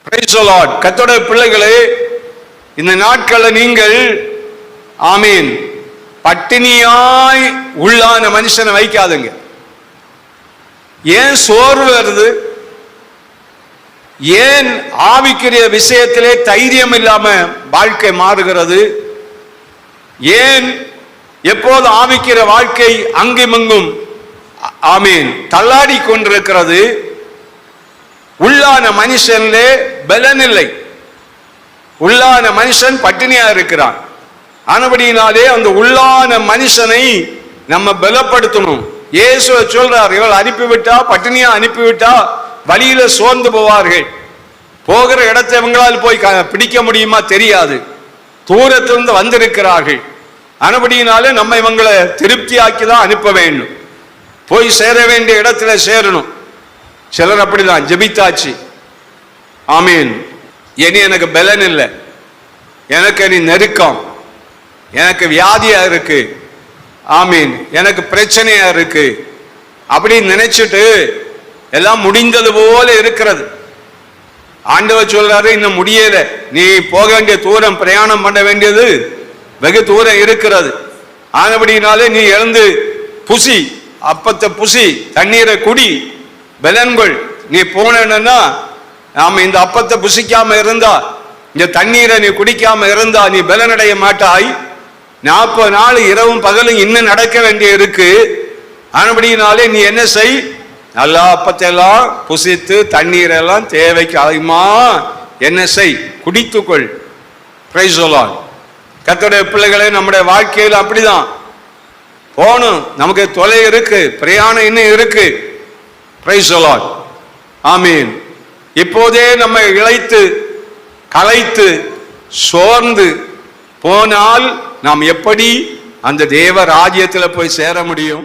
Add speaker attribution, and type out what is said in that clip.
Speaker 1: Praise the Lord. கர்த்தருடைய பிள்ளைகளே, இந்த நாட்களில் நீங்கள் ஆமீன் பட்டினியாய் உள்ளான மனுஷனை வைக்காதுங்க. ஏன் சோர்வு வருது? ஏன் ஆவிக்குரிய விஷயத்திலே தைரியம் இல்லாம வாழ்க்கை மாறுகிறது? ஏன் எப்போது ஆவிக்கிற வாழ்க்கை அங்குமிங்கும் ஆமீன் தள்ளாடி கொண்டிருக்கிறது? உள்ளான மனுஷன்லே பலன் இல்லை. உள்ளான மனுஷன் பட்டினியா இருக்கிறான். ஆனபடியினாலே அந்த உள்ளான மனுஷனை நம்ம பலப்படுத்தணும். இயேசு சொல்றார், இவள் அனுப்பிவிட்டா, பட்டினியா அனுப்பிவிட்டா வழியில சோர்ந்து போவார்கள். போகிற இடத்தை இவங்களால் போய் பிடிக்க முடியுமா தெரியாது. தூரத்திலிருந்து வந்திருக்கிறார்கள். ஆனபடியினாலே நம்ம இவங்களை திருப்தியாக்கி தான் அனுப்ப வேண்டும். போய் சேர வேண்டிய இடத்துல சேரணும். சிலர் அப்படிதான் ஜெபித்தாச்சு, ஆமீன், இனி எனக்கு பலன் இல்லை, எனக்கு நீ நெருக்கம், எனக்கு வியாதியா இருக்கு, ஆமீன், எனக்கு பிரச்சனையா இருக்கு அப்படின்னு நினைச்சிட்டு எல்லாம் முடிந்தது போல இருக்கிறது. ஆண்டவர் சொல்றாரு, இன்னும் முடியல, நீ போக வேண்டிய தூரம், பிரயாணம் பண்ண வேண்டியது வெகு தூரம் இருக்கிறது. ஆனபடினாலே நீ எழுந்து புசி, அப்பத்தை புசி, தண்ணீரை குடி, பலன்கள். நீ போனா நாம இந்த அப்பத்தை புசிக்காம இருந்தா, இந்த தண்ணீரை நீ குடிக்காம இருந்தா நீ பலனடைய மாட்டாய். 40 நாள் இரவும் பகலும் இன்னும் நடக்க வேண்டிய இருக்கு. ஆனபடினாலே நீ என்ன செய், நல்லா அப்பத்தை எல்லாம் புசித்து தண்ணீரெல்லாம் தேவைக்கு அதிகமா என்ன செய், குடித்துக்கொள். Praise the Lord. கர்த்தருடைய பிள்ளைகளே, நம்முடைய வாழ்க்கையில் அப்படிதான் போகணும். நமக்கு தொலை இருக்கு, பிரயாணம் இன்னும் இருக்கு. Praise the Lord. ஆமீன். இப்போதே நம்ம இளைத்து களைத்து சோர்ந்து போனால் நாம் எப்படி அந்த தேவ ராஜ்யத்தில் போய் சேர முடியும்?